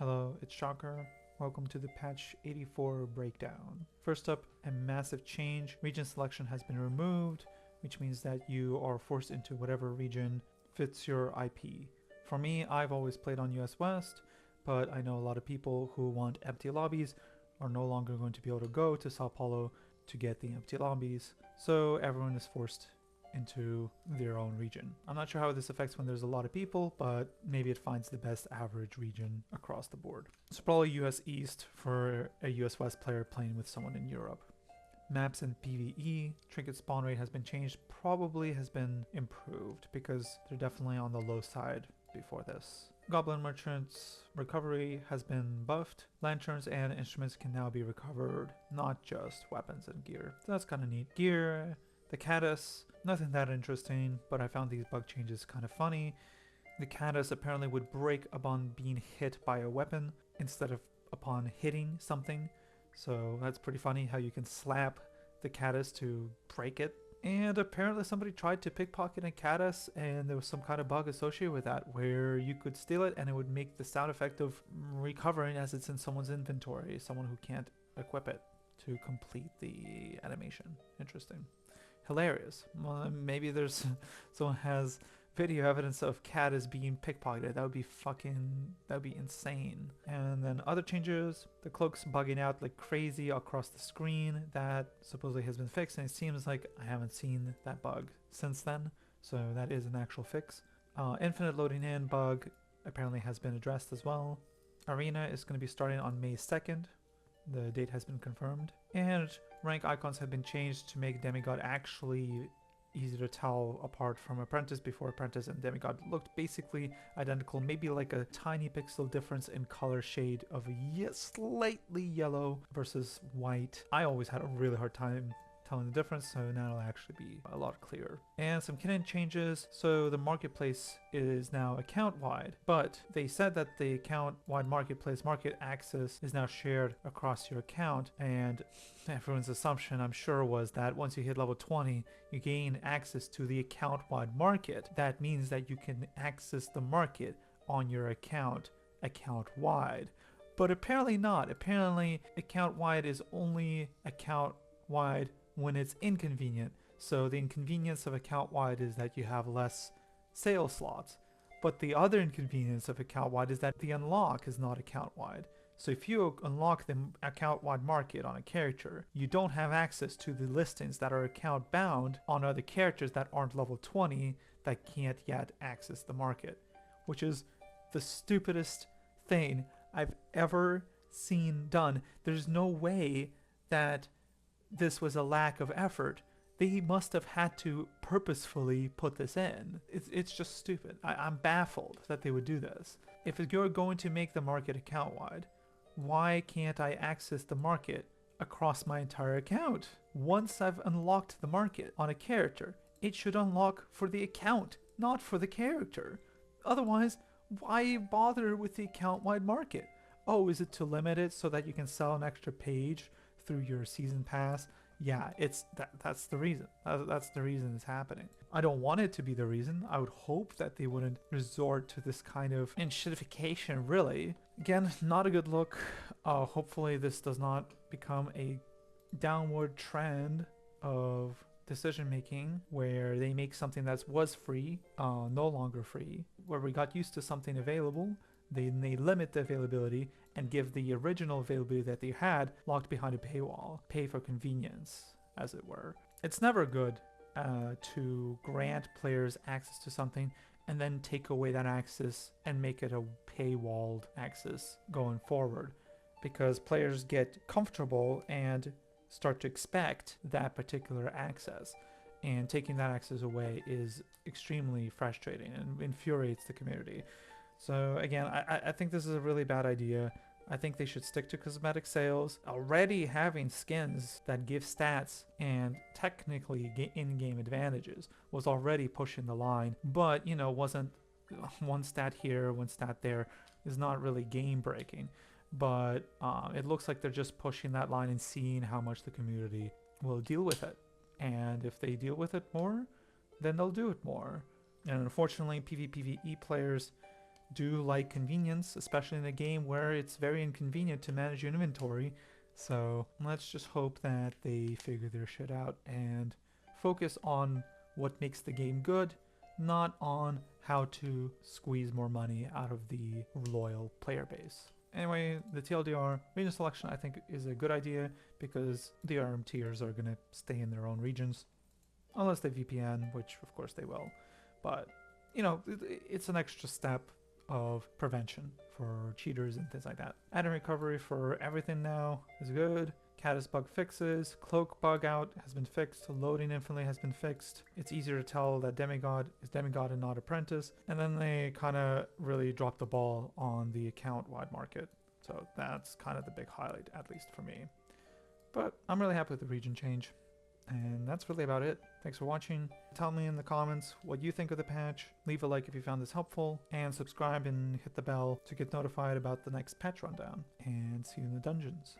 Hello, it's Shocker. Welcome to the patch 84 breakdown. First up, a massive change. Region selection has been removed, which means that you are forced into whatever region fits your IP. For me, I've always played on US West, but I know a lot of people who want empty lobbies are no longer going to be able to go to Sao Paulo to get the empty lobbies, so everyone is forced into their own region. I'm not sure how this affects when there's a lot of people, but maybe it finds the best average region across the board. So probably US East for a US West player playing with someone in Europe. Maps and PvE, Trinket spawn rate has been changed, probably has been improved because they're definitely on the low side before this. Goblin Recovery has been buffed. Lanterns and instruments can now be recovered, not just weapons and gear. So that's kind of neat. Gear, the Catice, nothing that interesting, but I found these bug changes kind of funny. The Catice apparently would break upon being hit by a weapon instead of upon hitting something. So that's pretty funny how you can slap the Catice to break it. And apparently somebody tried to pickpocket a Catice and there was some kind of bug associated with that where you could steal it and it would make the sound effect of recovering as it's in someone's inventory, someone who can't equip it to complete the animation. Interesting. Hilarious. Well, maybe there's someone has video evidence of Catice being pickpocketed. That would be insane. And then other changes, the Cloaks bugging out like crazy across the screen, that supposedly has been fixed, and it seems like I haven't seen that bug since then, so that is an actual fix. Infinite loading in bug apparently has been addressed as well. Arena is going to be starting on May 2nd. The date has been confirmed. And rank icons have been changed to make Demigod actually easy to tell apart from Apprentice. Before, Apprentice and Demigod looked basically identical, maybe like a tiny pixel difference in color shade of slightly yellow versus white. I always had a really hard time telling the difference, so now it'll actually be a lot clearer. And some canon changes. So the marketplace is now account wide, but they said that the account wide marketplace market access is now shared across your account, and everyone's assumption, I'm sure, was that once you hit level 20 you gain access to the account wide market. That means that you can access the market on your account wide, but apparently not. Apparently account wide is only account wide when it's inconvenient. So the inconvenience of account wide is that you have less sale slots, but the other inconvenience of account wide is that the unlock is not account wide. So if you unlock the account wide market on a character, you don't have access to the listings that are account bound on other characters that aren't level 20 that can't yet access the market, which is the stupidest thing I've ever seen done. There's no way that this was a lack of effort. They must have had to purposefully put this in. It's just stupid. I'm baffled that they would do this. If you're going to make the market account wide, why can't I access the market across my entire account? Once I've unlocked the market on a character, it should unlock for the account, not for the character. Otherwise, why bother with the account wide market? Oh, is it to limit it so that you can sell an extra page through your season pass? Yeah, that's the reason. That's the reason it's happening. I don't want it to be the reason. I would hope that they wouldn't resort to this kind of enshittification, really. Again, not a good look. Hopefully this does not become a downward trend of decision making where they make something that was free no longer free, where we got used to something available. They limit the availability and give the original availability that they had locked behind a paywall. Pay for convenience, as it were. It's never good to grant players access to something and then take away that access and make it a paywalled access going forward, because players get comfortable and start to expect that particular access. And taking that access away is extremely frustrating and infuriates the community. So again, I think this is a really bad idea. I think they should stick to cosmetic sales. Already having skins that give stats and technically in-game advantages was already pushing the line, but wasn't one stat here, one stat there, is not really game breaking. But it looks like they're just pushing that line and seeing how much the community will deal with it. And if they deal with it more, then they'll do it more. And unfortunately, PvPvE players do like convenience, especially in a game where it's very inconvenient to manage your inventory. So let's just hope that they figure their shit out and focus on what makes the game good, not on how to squeeze more money out of the loyal player base. Anyway, the TLDR region selection I think is a good idea because the RM tiers are going to stay in their own regions unless they VPN, which of course they will. But, you know, it's an extra step of prevention for cheaters and things like that. Adding recovery for everything now is good. Catice bug fixes, cloak bug out has been fixed, loading infinitely has been fixed. It's easier to tell that demigod is demigod and not apprentice. And then they kind of really dropped the ball on the account wide market. So that's kind of the big highlight, at least for me. But I'm really happy with the region change. And that's really about it. Thanks for watching. Tell me in the comments what you think of the patch. Leave a like if you found this helpful. And subscribe and hit the bell to get notified about the next patch rundown. And see you in the dungeons.